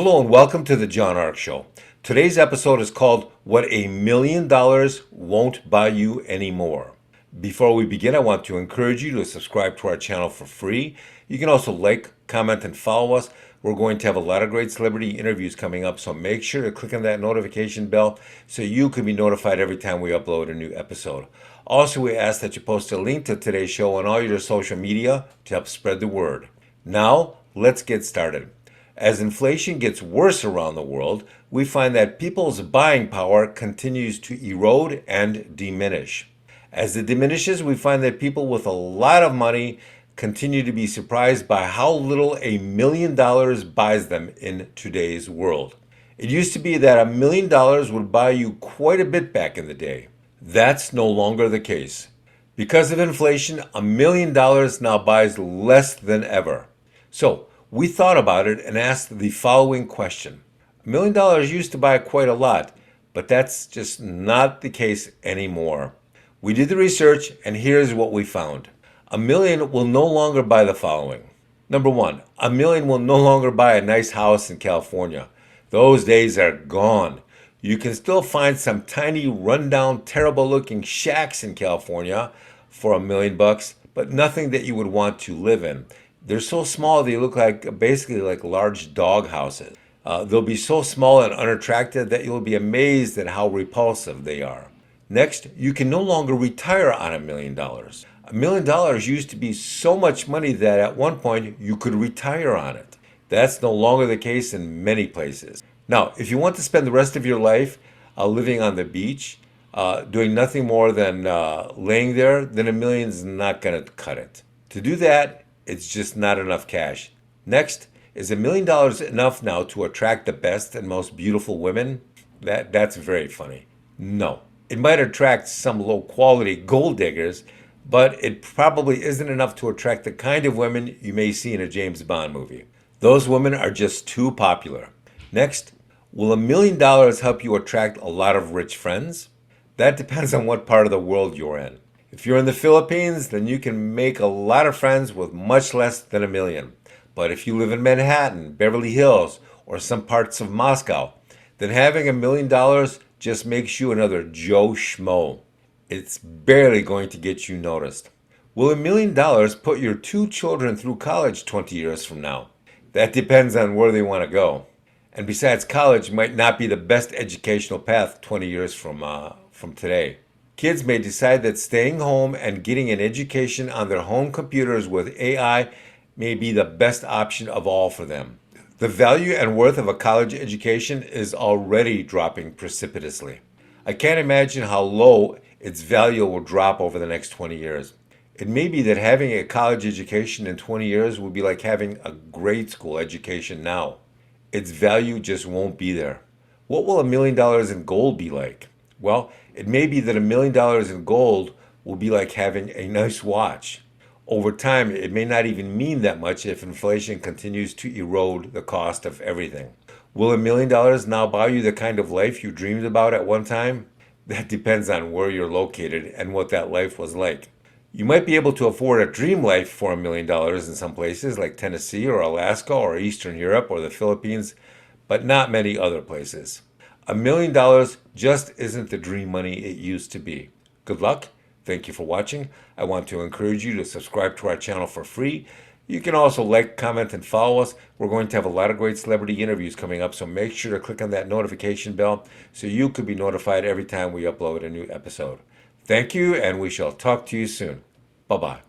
Hello and welcome to the John Ark Show. Today's episode is called What $1 Million Won't Buy You Anymore. Before we begin, I want to encourage you to subscribe to our channel for free. You can also like, comment, and follow us. We're going to have a lot of great celebrity interviews coming up, so make sure to click on that notification bell so you can be notified every time we upload a new episode. Also, we ask that you post a link to today's show on all your social media to help spread the word. Now, let's get started. As inflation gets worse around the world, we find that people's buying power continues to erode and diminish. As it diminishes, we find that people with a lot of money continue to be surprised by how little $1 million buys them in today's world. It used to be that $1 million would buy you quite a bit back in the day. That's no longer the case. Because of inflation, $1 million now buys less than ever. So, we thought about it and asked the following question. $1 million used to buy quite a lot, but that's just not the case anymore. We did the research and here's what we found. $1 million will no longer buy the following. Number one, $1 million will no longer buy a nice house in California. Those days are gone. You can still find some tiny, rundown, terrible looking shacks in California for $1 million, but nothing that you would want to live in. They're so small they look like basically like large dog houses. They'll be so small and unattractive that you'll be amazed at how repulsive they are. Next, you can no longer retire on $1 million. $1 million used to be so much money that at one point you could retire on it. That's no longer the case in many places. Now, if you want to spend the rest of your life living on the beach, doing nothing more than laying there, then $1 million is not going to cut it. To do that, it's just not enough cash. Next, is $1 million enough now to attract the best and most beautiful women? That's very funny. No. It might attract some low-quality gold diggers, but it probably isn't enough to attract the kind of women you may see in a James Bond movie. Those women are just too popular. Next, will $1 million help you attract a lot of rich friends? That depends on what part of the world you're in. If you're in the Philippines, then you can make a lot of friends with much less than $1 million. But if you live in Manhattan, Beverly Hills, or some parts of Moscow, then having $1 million just makes you another Joe Schmo. It's barely going to get you noticed. Will $1 million put your 2 children through college 20 years from now? That depends on where they want to go. And besides, college might not be the best educational path 20 years from today. Kids may decide that staying home and getting an education on their home computers with AI may be the best option of all for them. The value and worth of a college education is already dropping precipitously. I can't imagine how low its value will drop over the next 20 years. It may be that having a college education in 20 years will be like having a grade school education now. Its value just won't be there. What will $1 million in gold be like? Well, it may be that $1 million in gold will be like having a nice watch. Over time, it may not even mean that much if inflation continues to erode the cost of everything. Will $1 million now buy you the kind of life you dreamed about at one time? That depends on where you're located and what that life was like. You might be able to afford a dream life for $1 million in some places like Tennessee or Alaska or Eastern Europe or the Philippines, but not many other places. $1 million just isn't the dream money it used to be. Good luck. Thank you for watching. I want to encourage you to subscribe to our channel for free. You can also like, comment, and follow us. We're going to have a lot of great celebrity interviews coming up, so make sure to click on that notification bell so you can be notified every time we upload a new episode. Thank you, and we shall talk to you soon. Bye-bye.